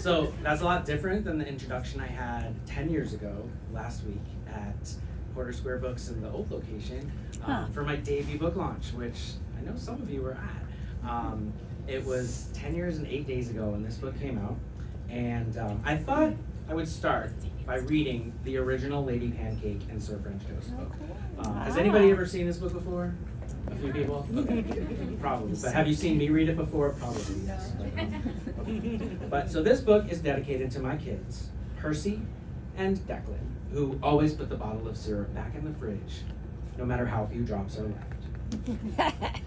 So that's a lot different than the introduction I had 10 years ago, last week, at Porter Square Books in the old location for my debut book launch, which I know some of you were at. It was 10 years and 8 days ago when this book came out, and I thought I would start by reading the original Lady Pancake and Sir French Toast book. Has anybody ever seen this book before? A few people? Okay. Probably. But have you seen me read it before? Probably, yes. But so this book is dedicated to my kids, Percy and Declan, who always put the bottle of syrup back in the fridge, no matter how few drops are left.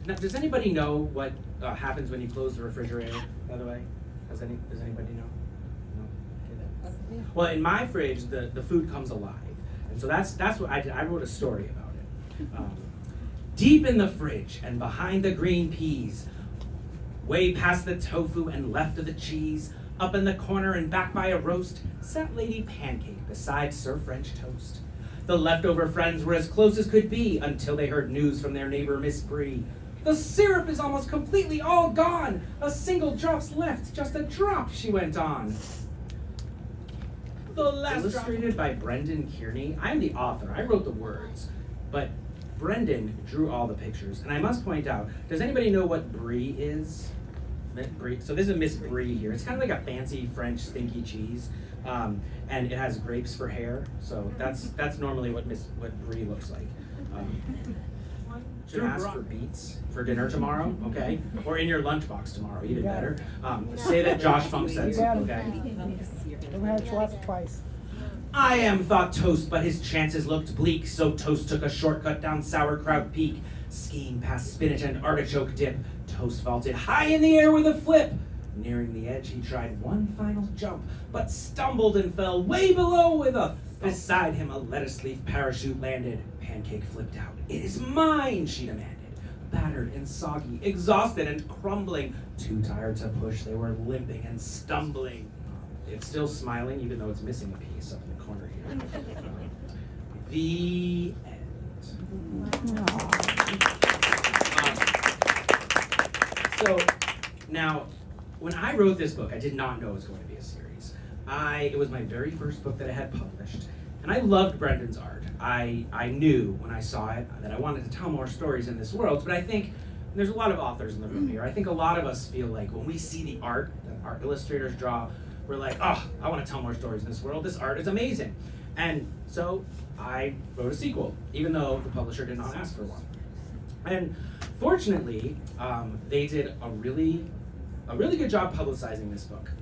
Now, does anybody know what happens when you close the refrigerator, by the way? Does anybody know? No? Okay. Well, in my fridge, the food comes alive. And so that's what I did. I wrote a story about it. Deep in the fridge and behind the green peas, way past the tofu and left of the cheese, up in the corner and back by a roast, sat Lady Pancake beside Sir French Toast. The leftover friends were as close as could be until they heard news from their neighbor Miss Brie. The syrup is almost completely all gone. A single drop's left, just a drop, she went on. The last Illustrated by Brendan Kearney. I'm the author, I wrote the words, but Brendan drew all the pictures. And I must point out, does anybody know what Brie is? Brie. So this is Miss Brie here. It's kind of like a fancy French stinky cheese, and it has grapes for hair. So that's normally what Brie looks like. Should ask for beets for dinner tomorrow, okay? Or in your lunchbox tomorrow, even better. Say that Josh Funk said so, okay? Never had lots twice. I am, thought Toast, but his chances looked bleak, so Toast took a shortcut down Sauerkraut Peak. Skiing past spinach and artichoke dip, Toast vaulted high in the air with a flip. Nearing the edge, he tried one final jump, but stumbled and fell way below with a beside him a lettuce leaf parachute landed. Pancake flipped out. It is mine, she demanded. Battered and soggy, exhausted and crumbling, too tired to push, they were limping and stumbling. It's still smiling, even though it's missing a piece up in the corner here. The end. So now, when I wrote this book, I did not know it was going to be a series. It was my very first book that I had published, and I loved Brendan's art. I knew when I saw it that I wanted to tell more stories in this world, but I think there's a lot of authors in the room here. I think a lot of us feel like when we see the art that our illustrators draw, we're like, oh, I want to tell more stories in this world. This art is amazing. And so I wrote a sequel, even though the publisher did not ask for one. And fortunately, they did a really good job publicizing this book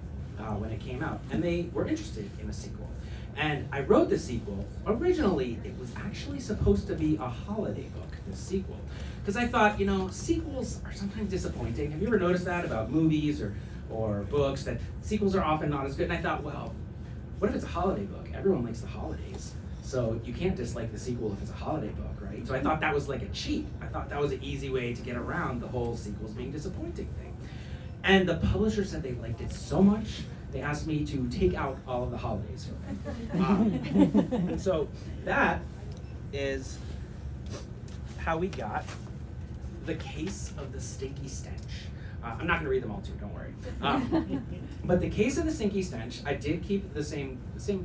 when it came out, and they were interested in a sequel. And I wrote the sequel. Originally, it was actually supposed to be a holiday book, this sequel, because I thought, sequels are sometimes disappointing. Have you ever noticed that about movies or books, that sequels are often not as good? And I thought, well, what if it's a holiday book? Everyone likes the holidays, so you can't dislike the sequel if it's a holiday book, right? So I thought that was like a cheat. I thought that was an easy way to get around the whole sequels being disappointing thing. And the publisher said they liked it so much, they asked me to take out all of the holidays from it. So that is how we got The Case of the Stinky Stench. I'm not going to read them all too, don't worry. But The Case of the Stinky Stench, I did keep the same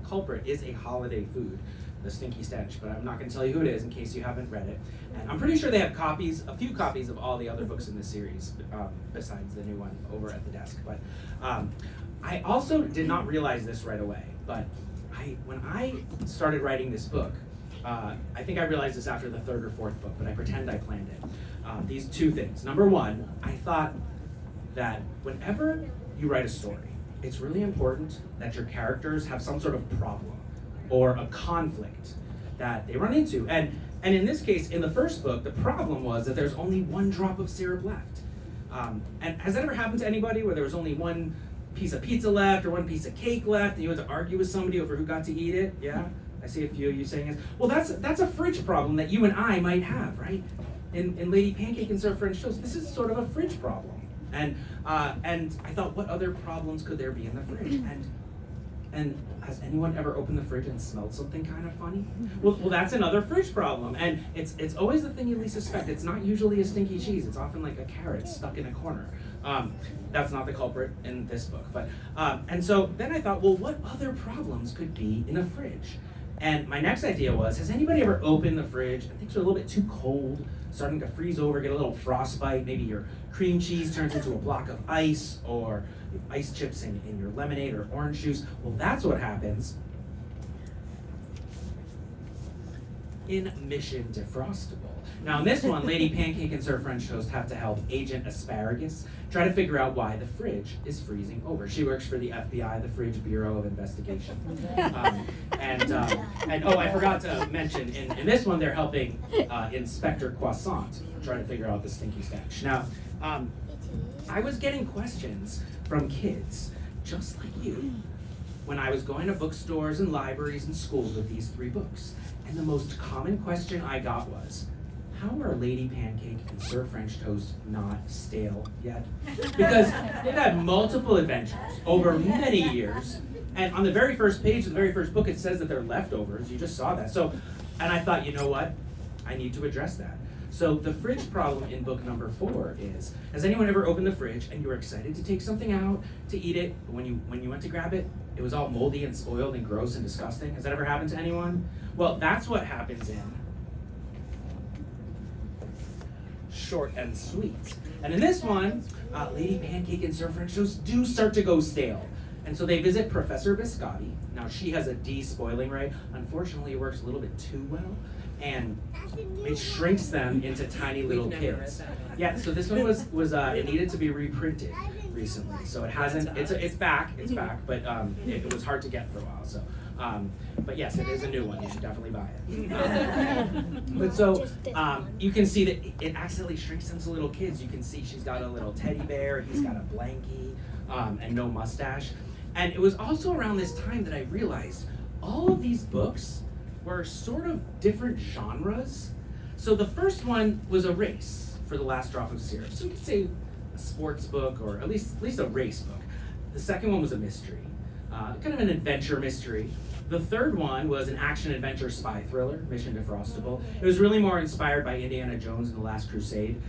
culprit is a holiday food, the Stinky Stench, but I'm not going to tell you who it is in case you haven't read it. And I'm pretty sure they have a few copies of all the other books in this series, besides the new one over at the desk. But I also did not realize this right away, but when I started writing this book, I think I realized this after the third or fourth book, but I pretend I planned it. These two things. Number one, I thought that whenever you write a story, it's really important that your characters have some sort of problem or a conflict that they run into. And in this case, in the first book, the problem was that there's only one drop of syrup left. And has that ever happened to anybody where there was only one piece of pizza left or one piece of cake left and you had to argue with somebody over who got to eat it? Yeah? I see a few of you saying yes. Well, that's a fridge problem that you and I might have, right? In Lady Pancake and Sir French Toast, this is sort of a fridge problem. And I thought, what other problems could there be in the fridge? And And has anyone ever opened the fridge and smelled something kind of funny? Well, that's another fridge problem. And it's always the thing you least suspect. It's not usually a stinky cheese. It's often like a carrot stuck in a corner. That's not the culprit in this book. But and so then I thought, well, what other problems could be in a fridge? And my next idea was, has anybody ever opened the fridge and things are a little bit too cold, starting to freeze over, get a little frostbite, maybe your cream cheese turns into a block of ice, or ice chips in your lemonade or orange juice? Well, that's what happens in Mission Defrostable. Now in this one, Lady Pancake and Sir French Toast have to help Agent Asparagus try to figure out why the fridge is freezing over. She works for the FBI, the Fridge Bureau of Investigation. And oh, I forgot to mention, in this one they're helping Inspector Croissant try to figure out the stinky stench. Now, I was getting questions from kids just like you when I was going to bookstores and libraries and schools with these 3 books. And the most common question I got was, how are Lady Pancake and Sir French Toast not stale yet? Because they've had multiple adventures over many years, and on the very first page of the very first book it says that they're leftovers. You just saw that. So, and I thought, you know what? I need to address that. So the fridge problem in book number 4 is, has anyone ever opened the fridge and you were excited to take something out to eat it, but when you went to grab it, it was all moldy and spoiled and gross and disgusting? Has that ever happened to anyone? Well, that's what happens in Short and Sweet. And in this one, Lady Pancake and Sir French Toast do start to go stale. And so they visit Professor Biscotti. Now she has a de-spoiling ray. Unfortunately, it works a little bit too well, and it shrinks them into tiny little kids. Yeah, so this one was it needed to be reprinted recently. So it hasn't, it's back, but it was hard to get for a while. So, but yes, it is a new one. You should definitely buy it. But so you can see that it accidentally shrinks them to little kids. You can see she's got a little teddy bear, he's got a blankie, and no mustache. And it was also around this time that I realized all of these books were sort of different genres. So the first one was a race for the last drop of syrup. So you could say a sports book, or at least a race book. The second one was a mystery, kind of an adventure mystery. The third one was an action-adventure spy thriller, Mission Defrostable. It was really more inspired by Indiana Jones and the Last Crusade,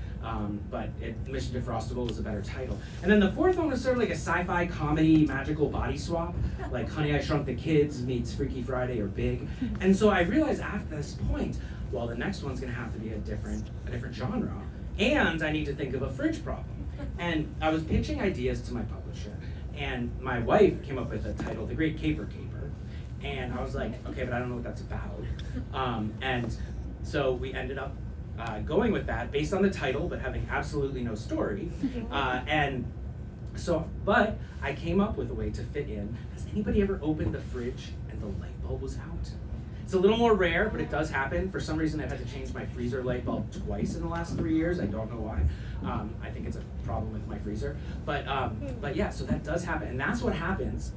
but Mission Defrostable was a better title. And then the fourth one was sort of like a sci-fi comedy magical body swap, like Honey, I Shrunk the Kids meets Freaky Friday or Big. And so I realized after this point, well, the next one's gonna have to be a different genre, and I need to think of a fridge problem. And I was pitching ideas to my publisher, and my wife came up with a title, The Great Caper Caper. And I was like, okay, but I don't know what that's about. And so we ended up going with that based on the title, but having absolutely no story. And so, but I came up with a way to fit in. Has anybody ever opened the fridge and the light bulb was out? It's a little more rare, but it does happen. For some reason, I've had to change my freezer light bulb twice in the last 3 years. I don't know why. I think it's a problem with my freezer. But yeah, so that does happen. And that's what happens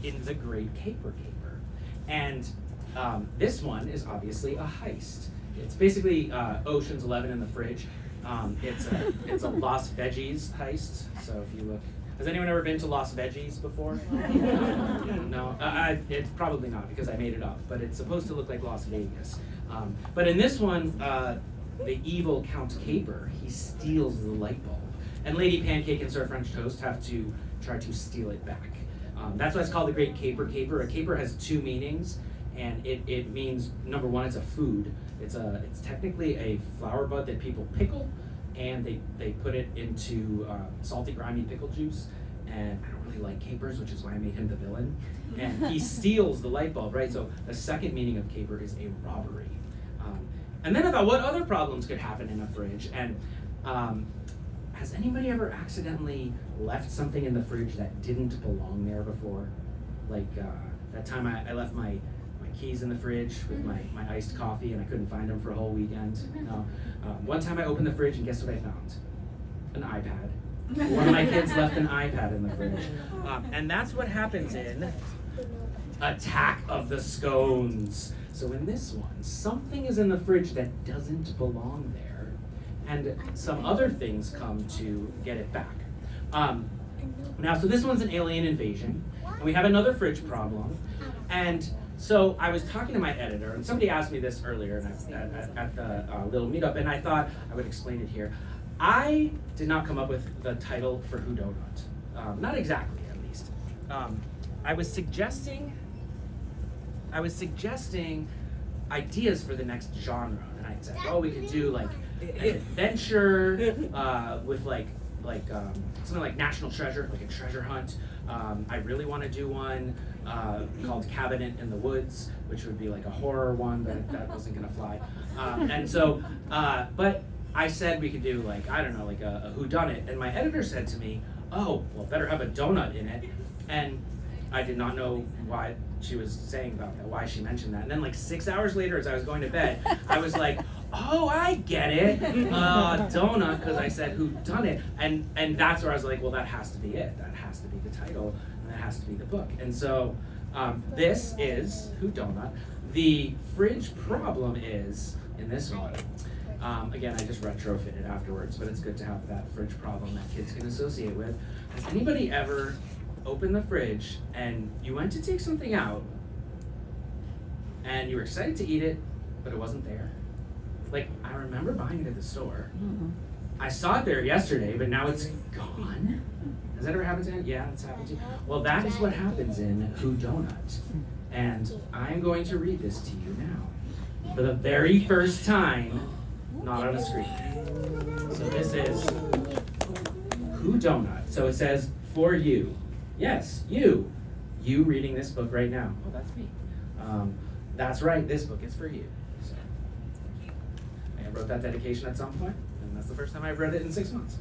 in The Great Caper Caper. And this one is obviously a heist. It's basically Ocean's 11 in the fridge. It's a Lost Veggies heist. So if you look, has anyone ever been to Lost Veggies before? No, it's probably not because I made it up, but it's supposed to look like Las Vegas. But in this one, the evil Count Caper, he steals the light bulb. And Lady Pancake and Sir French Toast have to try to steal it back. That's why it's called The Great Caper Caper. A caper has 2 meanings, and it means, number one, it's a food. It's technically a flower bud that people pickle, and they put it into salty, grimy pickle juice. And I don't really like capers, which is why I made him the villain. And he steals the light bulb, right? So the second meaning of caper is a robbery. And then I thought, what other problems could happen in a fridge? And has anybody ever accidentally left something in the fridge that didn't belong there before? Like that time I left my keys in the fridge with my iced coffee and I couldn't find them for a whole weekend. No. One time I opened the fridge and guess what I found? An iPad. One of my kids left an iPad in the fridge. And that's what happens in Attack of the Scones. So in this one, something is in the fridge that doesn't belong there, and some other things come to get it back. Now, so this one's an alien invasion, and we have another fridge problem. And so I was talking to my editor, and somebody asked me this earlier at the little meetup, and I thought I would explain it here. I did not come up with the title for Whodonut. Not exactly, at least. I was suggesting ideas for the next genre, and I said, oh, we could do like an adventure with like something like National Treasure, like a treasure hunt. I really want to do one called Cabinet in the Woods, which would be like a horror one, but that wasn't gonna fly. And so, but I said we could do like, I don't know, like a whodunit, and my editor said to me, oh, well, better have a donut in it. And I did not know why she was saying about that, why she mentioned that. And then like 6 hours later, as I was going to bed, I was like, oh, I get it, donut, because I said whodunit. And that's where I was like, well, that has to be it. That has to be the title, and that has to be the book. And so this is Whodonut. The fridge problem is, in this one, again, I just retrofitted afterwards, but it's good to have that fridge problem that kids can associate with. Has anybody ever opened the fridge and you went to take something out and you were excited to eat it, but it wasn't there? Like, I remember buying it at the store. I saw it there yesterday, but now it's gone. Has that ever happened to you? Yeah, it's happened to you. Well, that is what happens in Whodonut. And I'm going to read this to you now. For the very first time, not on a screen. So this is Whodonut. So it says, for you. Yes, you. You reading this book right now. Oh, that's me. That's right, this book is for you. So, I wrote that dedication at some point, and that's the first time I've read it in 6 months.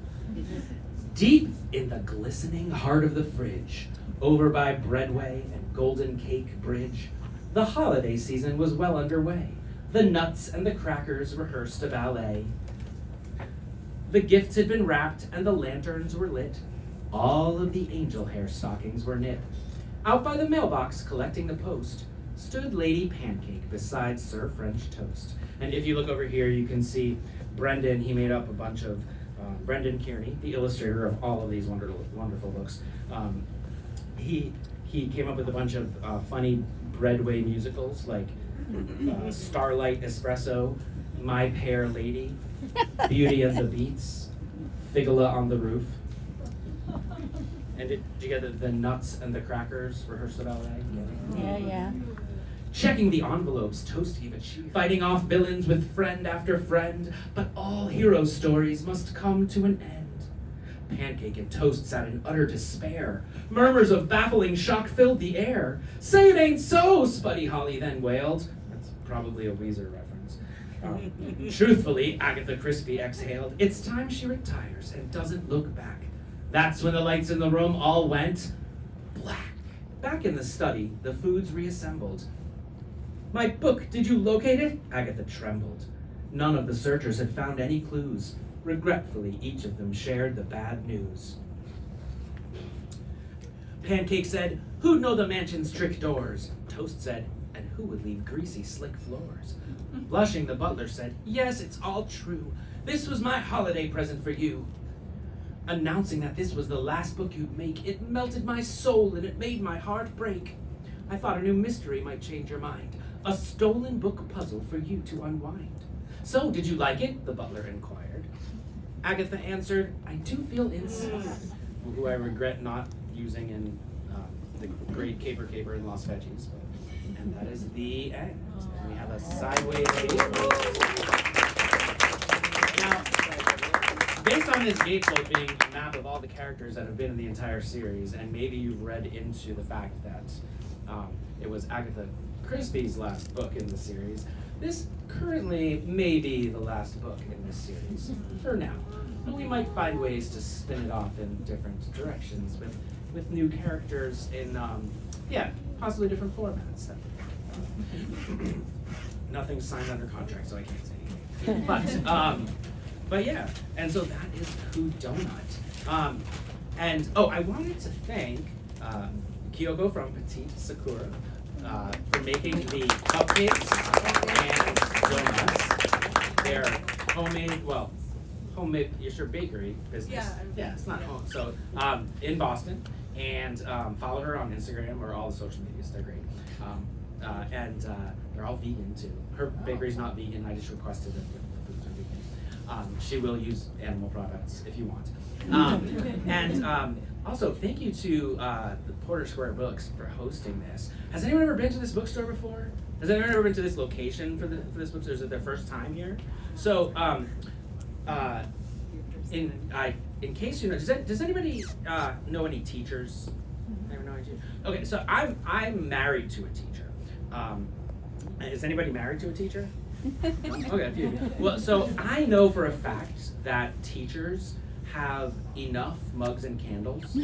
Deep in the glistening heart of the fridge, over by Breadway and Golden Cake Bridge, the holiday season was well underway. The nuts and the crackers rehearsed a ballet. The gifts had been wrapped and the lanterns were lit. All of the angel hair stockings were knit. Out by the mailbox collecting the post stood Lady Pancake beside Sir French Toast. And if you look over here, you can see Brendan. He made up a bunch of, Brendan Kearney, the illustrator of all of these wonderful books. He came up with a bunch of funny Breadway musicals like Starlight Espresso, My Pear Lady, Beauty and the Beats, Figula on the Roof. And did you get the nuts and the crackers rehearsed ballet? Yeah. Checking the envelopes, Toast gave a cheer. Fighting off villains with friend after friend, but all hero stories must come to an end. Pancake and Toast sat in utter despair. Murmurs of baffling shock filled the air. Say it ain't so, Spuddy Holly then wailed. That's probably a Weezer reference. Truthfully, Agatha Crispy exhaled. It's time she retires and doesn't look back. That's when the lights in the room all went black. Back in the study, the foods reassembled. My book, did you locate it? Agatha trembled. None of the searchers had found any clues. Regretfully, each of them shared the bad news. Pancake said, who'd know the mansion's trick doors? Toast said, and who would leave greasy, slick floors? Blushing, the butler said, yes, it's all true. This was my holiday present for you. Announcing that this was the last book you'd make, it melted my soul and it made my heart break. I thought a new mystery might change your mind. A stolen book puzzle for you to unwind. So, did you like it? The butler inquired. Agatha answered, I do feel inside. Who I regret not using in the great Caper in Lost Veggies. And that is the end. And we have a sideways Now, based on this gatefold being a map of all the characters that have been in the entire series, and maybe you've read into the fact that it was Agatha Crispy's last book in the series, this currently may be the last book in this series, for now. But we might find ways to spin it off in different directions with new characters in, possibly different formats. Nothing's signed under contract, so I can't say anything. But yeah, and so that is Whodonut. I wanted to thank Kyoko from Petite Sakura for making the cupcakes and donuts. They're homemade, it's your bakery business. Yeah, it's not yeah. home. So in Boston, and follow her on Instagram or all the social medias. They're great. And they're all vegan too. Her bakery's not vegan. I just requested that the foods are vegan. She will use animal products if you want. Also, thank you to the Porter Square Books for hosting this. Has anyone ever been to this bookstore before? Has anyone ever been to this location for this bookstore? Is it their first time here? So, in case you know, does anybody know any teachers? Anyone know any teachers? Okay, so I'm married to a teacher. Is anybody married to a teacher? No? Okay, a few. Well, so I know for a fact that teachers have enough mugs and candles.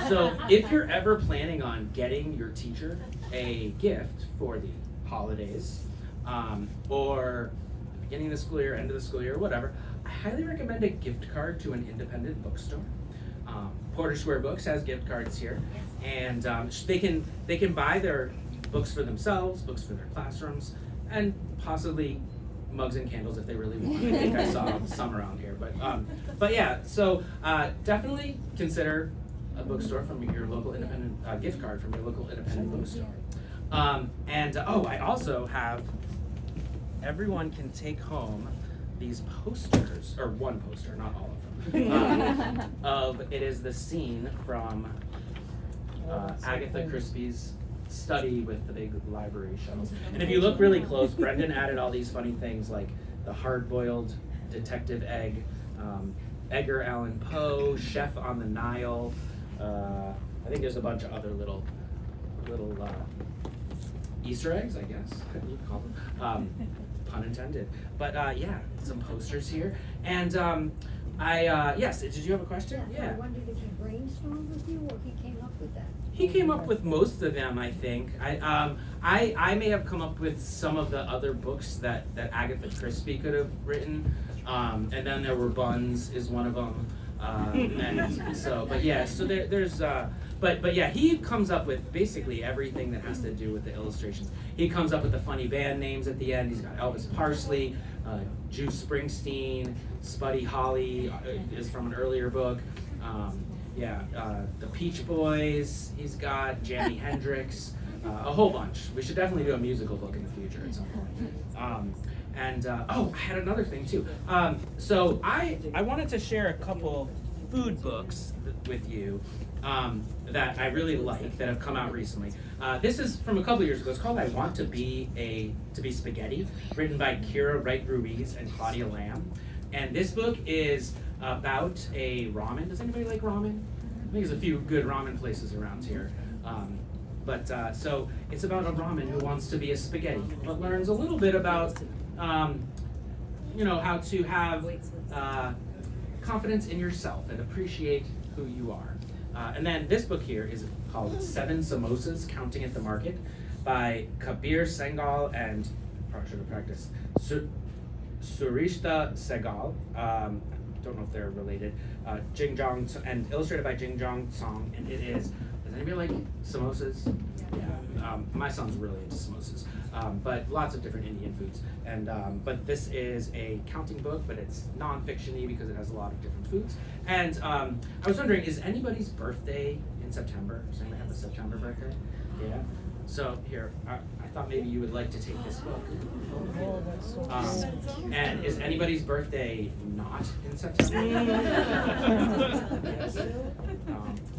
So if you're ever planning on getting your teacher a gift for the holidays, or beginning of the school year, end of the school year, whatever, I highly recommend a gift card to an independent bookstore. Porter Square Books has gift cards here, and they can buy their books for themselves, books for their classrooms, and possibly mugs and candles if they really want. I think I saw some around here, but yeah. So definitely consider a bookstore from your local independent gift card from your local independent bookstore. I also have. Everyone can take home these posters, or one poster, not all of them. Of it is the scene from Agatha Christie's Study with the big library shelves. And if you look really close, Brendan added all these funny things like the hard-boiled detective egg, Edgar Allan Poe, Chef on the Nile. I think there's a bunch of other little Easter eggs, I guess you could call them. Pun intended. But yeah, some posters here. And yes, did you have a question? I wondered if he brainstormed with you or he came up with that. He came up with most of them, I think. I may have come up with some of the other books that Agatha Christie could have written. And then there were Buns is one of them. And so, but yeah, so there's but yeah, he comes up with basically everything that has to do with the illustrations. He comes up with the funny band names at the end. He's got Elvis Parsley, Juice Springsteen, Spuddy Holly is from an earlier book. The Peach Boys. He's got Jimi Hendrix, a whole bunch. We should definitely do a musical book in the future at some point. I had another thing too. So I wanted to share a couple food books with you that I really like that have come out recently. This is from a couple years ago. It's called "I Want to Be Spaghetti," written by Kira Wright Ruiz and Claudia Lamb. And this book is about a ramen. Does anybody like ramen? I think there's a few good ramen places around here. So it's about a ramen who wants to be a spaghetti, but learns a little bit about how to have confidence in yourself and appreciate who you are. And then this book here is called 7 Samosas Counting at the Market by Kabir Sengal and, probably should have practiced, Surishta Segal. Don't know if they're related. And illustrated by Jingjong Song. And it is, does anybody like samosas? Yeah. My son's really into samosas. But lots of different Indian foods. And but this is a counting book, but it's non-fiction-y because it has a lot of different foods. And I was wondering, is anybody's birthday in September? Does anybody have a September birthday? Yeah. So here, I thought maybe you would like to take this book. And is anybody's birthday not in September?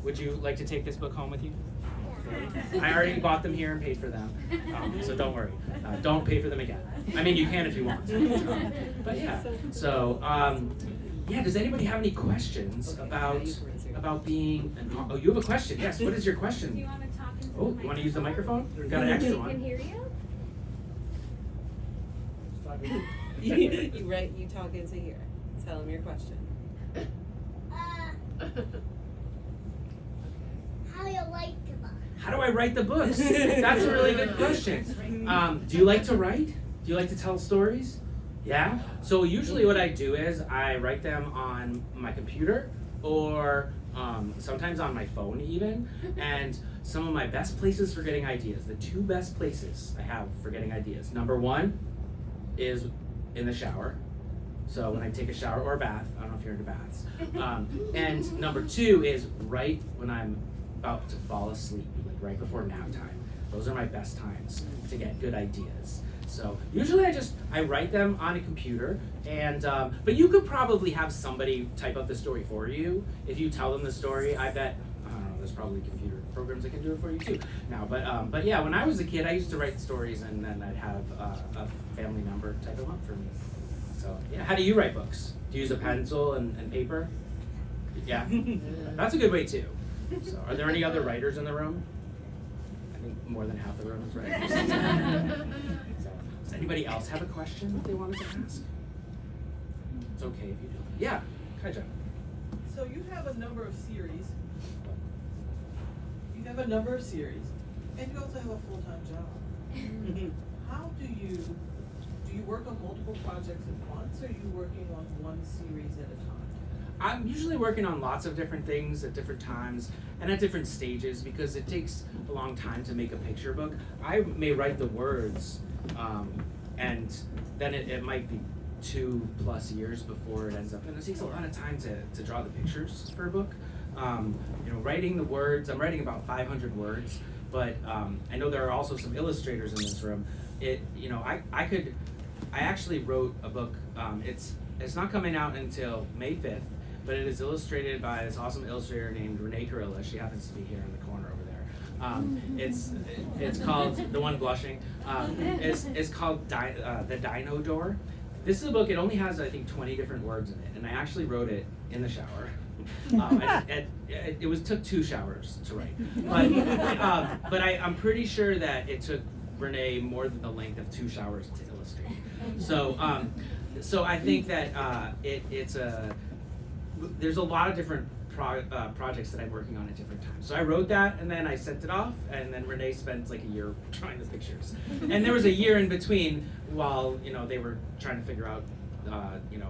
Would you like to take this book home with you? I already bought them here and paid for them, so don't worry. Don't pay for them again. I mean, you can if you want. But yeah. So does anybody have any questions about being? Oh, you have a question? Yes. What is your question? Do you want to talk into Oh, you want to use the microphone? We've got an extra I can one. hear you. You talk into here. Tell him your question. How you like the book? How do I write the books? That's a really good question. Do you like to write? Do you like to tell stories? Yeah? So usually what I do is I write them on my computer or sometimes on my phone even. And some of my best places for getting ideas, the 2 best places I have for getting ideas. Number 1 is in the shower. So when I take a shower or a bath, I don't know if you're into baths. And number 2 is right when I'm about to fall asleep, like right before nap time. Those are my best times to get good ideas. So usually I write them on a computer, and but you could probably have somebody type up the story for you. If you tell them the story, I bet, I don't know, there's probably computer programs that can do it for you too now. But yeah, when I was a kid, I used to write stories, and then I'd have a family member type them up for me. So yeah, how do you write books? Do you use a pencil and paper? Yeah, that's a good way too. So are there any other writers in the room? I think more than half the room is writers. So, does anybody else have a question that they wanted to ask? It's okay if you do. Yeah, Kaija. So you have a number of series. And you also have a full-time job. How do you work on multiple projects at once, or are you working on one series at a time? I'm usually working on lots of different things at different times and at different stages because it takes a long time to make a picture book. I may write the words, and then it might be 2+ years before it ends up. And it takes a lot of time to draw the pictures for a book. Writing the words, I'm writing about 500 words, but I know there are also some illustrators in this room. I actually wrote a book. It's not coming out until May 5th, but it is illustrated by this awesome illustrator named Renee Carilla. She happens to be here in the corner over there. It's called, the one blushing, it's called The Dino Door. This is a book, it only has, I think, 20 different words in it, and I actually wrote it in the shower. It took 2 showers to write, but I'm pretty sure that it took Renee more than the length of 2 showers to illustrate. So I think that there's a lot of different projects that I'm working on at different times. So I wrote that, and then I sent it off, and then Renee spent like a year drawing the pictures, and there was a year in between while they were trying to figure out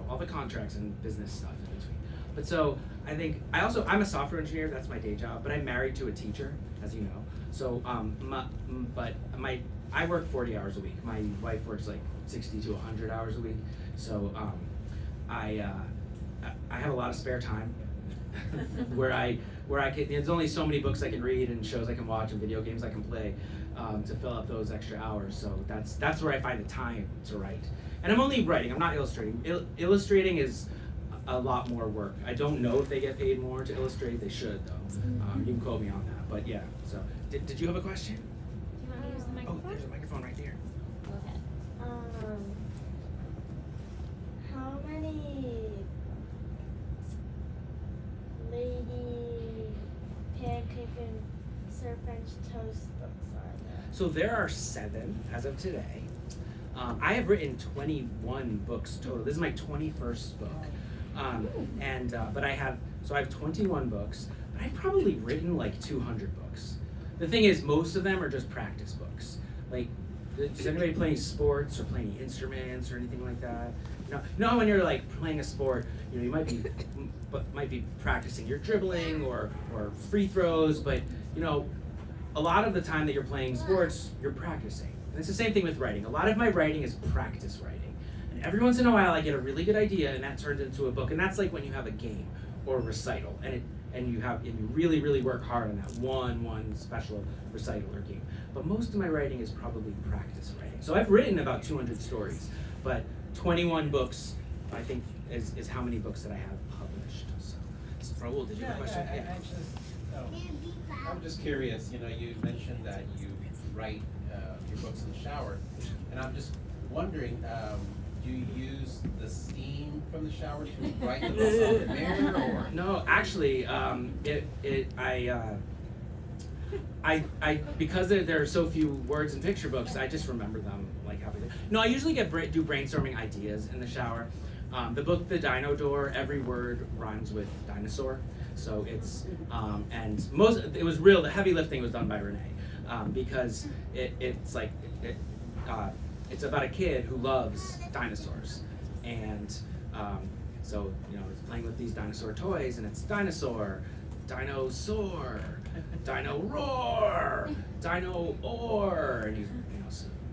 all the contracts and business stuff in between. But so I think I'm a software engineer. That's my day job. But I'm married to a teacher, as you know. So I work 40 hours a week. My wife works like 60 to 100 hours a week. So I have a lot of spare time where I can. There's only so many books I can read and shows I can watch and video games I can play to fill up those extra hours. So that's where I find the time to write. And I'm only writing. I'm not illustrating. Illustrating is a lot more work. I don't know if they get paid more to illustrate. They should though. You can quote me on that. But yeah. So did you have a question? Do you want to use the Oh, microphone? there's a microphone right there. Go ahead. How many Lady Pancake and Sir French Toast books are there? So there are 7 as of today. I have written 21 books total. This is my 21st book. But I have 21 books, but I've probably written like 200 books. The thing is, most of them are just practice books. Like, does anybody play any sports or play any instruments or anything like that? No, when you're like playing a sport, you might be practicing your dribbling or free throws, but a lot of the time that you're playing sports, you're practicing. And it's the same thing with writing. A lot of my writing is practice writing. And every once in a while I get a really good idea and that turns into a book. And that's like when you have a game or a recital and you really, really work hard on that one special recital or game. But most of my writing is probably practice writing. So I've written about 200 stories, but 21 books, I think, is how many books that I have published. So Raul, did you have a question? I'm just curious, you mentioned that you write your books in the shower, and I'm just wondering, do you use the steam from the shower to write the books on the mirror, or? No, actually, I because there are so few words in picture books, I just remember them like halfway through. No, I usually do brainstorming ideas in the shower. The book, The Dino Door, every word rhymes with dinosaur. So it's, the heavy lifting was done by Renee, because it's about a kid who loves dinosaurs. And so, it's playing with these dinosaur toys, and it's dinosaur, dinosaur, dino roar, dino or, and he's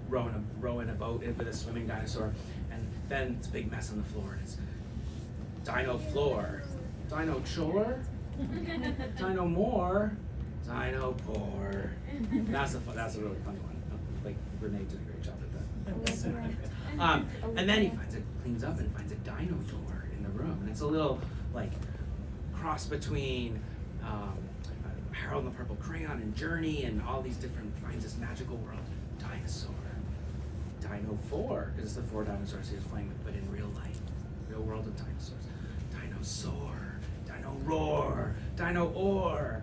rowing a boat with a swimming dinosaur. And then it's a big mess on the floor, and it's Dino floor, Dino chore, Dino more, Dino poor. That's a really funny one. Like Renee did a great job at that. And then he cleans up and finds a dino door in the room, and it's a little like cross between Harold and the Purple Crayon and Journey and all these different, finds this magical world. Dinosaur, Dino 4, because it's the 4 dinosaurs he was playing with, but in real life, real world of dinosaurs. Dinosaur, Dino Roar, Dino Or,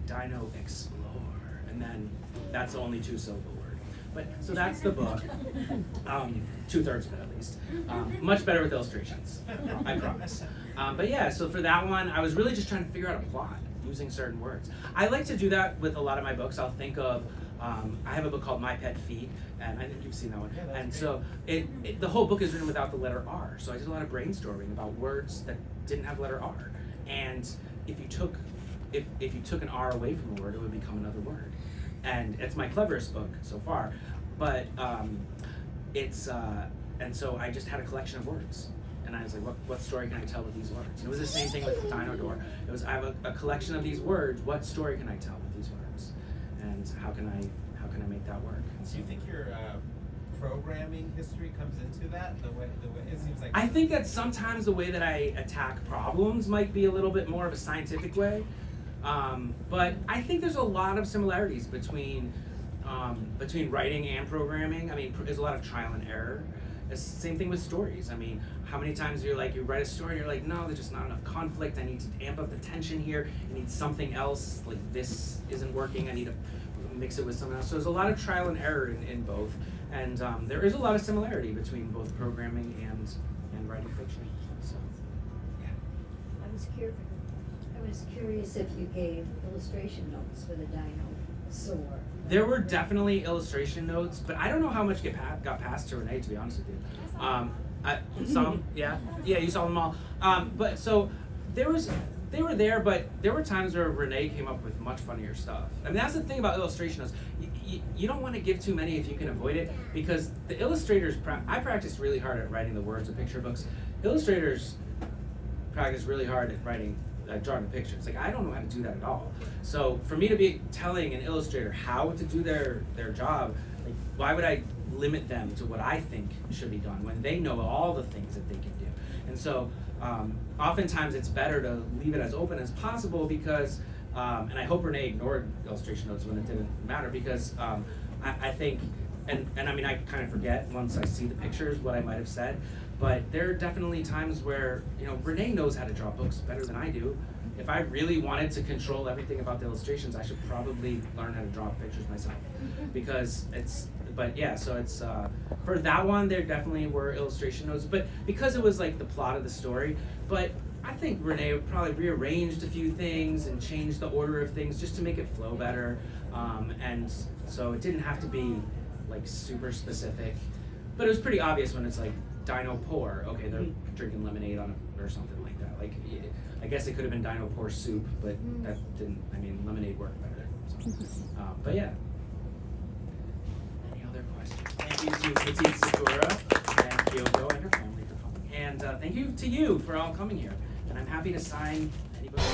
Dino Explore, and then that's the only 2-syllable word. But so that's the book. 2/3 of it at least. Much better with illustrations, I promise. But yeah, so for that one, I was really just trying to figure out a plot using certain words. I like to do that with a lot of my books. I'll think of, I have a book called My Pet Feet, and I think you've seen that one. And so the whole book is written without the letter R. So I did a lot of brainstorming about words that didn't have letter R. And if you took an R away from a word, it would become another word. And it's my cleverest book so far. But and so I just had a collection of words. And I was like, what story can I tell with these words? And it was the same thing with the Dino Door. It was, I have a collection of these words. What story can I tell with these words? And how can I make that work? Do you think your programming history comes into that? The way it seems like. I think that sometimes the way that I attack problems might be a little bit more of a scientific way. But I think there's a lot of similarities between writing and programming. I mean, there's a lot of trial and error. It's the same thing with stories. I mean, how many times you write a story and you're like, no, there's just not enough conflict. I need to amp up the tension here. I need something else. Like, this isn't working. I need to mix it with something else. So there's a lot of trial and error in both. And there is a lot of similarity between both programming and writing fiction. So, yeah. I was curious if you gave illustration notes for the dinosaur. There were definitely illustration notes, but I don't know how much got passed to Renee, to be honest with you. Some, yeah, you saw them all. But so they were there, but there were times where Renee came up with much funnier stuff. I mean, that's the thing about illustration notes. You don't want to give too many if you can avoid it, because the illustrators, I practiced really hard at writing the words of picture books. Illustrators practice really hard at drawing the pictures. Like, I don't know how to do that at all. So for me to be telling an illustrator how to do their job, like, why would I limit them to what I think should be done when they know all the things that they can do? And so oftentimes it's better to leave it as open as possible, because and I hope Renee ignored illustration notes when it didn't matter, because I think, and I mean, I kind of forget once I see the pictures what I might have said, but there are definitely times where, Renee knows how to draw books better than I do. If I really wanted to control everything about the illustrations, I should probably learn how to draw pictures myself, because for that one, there definitely were illustration notes, but because it was like the plot of the story. But I think Renee probably rearranged a few things and changed the order of things just to make it flow better, and so it didn't have to be like super specific, but it was pretty obvious when it's like Dino Pour. Okay, they're drinking lemonade or something like that. Like, I guess it could have been Dino Pour soup, but that didn't. I mean, lemonade worked better. So, but yeah. Any other questions? Thank you to Petite Sakura and Kyoko and her family for coming, and thank you to you for all coming here. And I'm happy to sign anybody.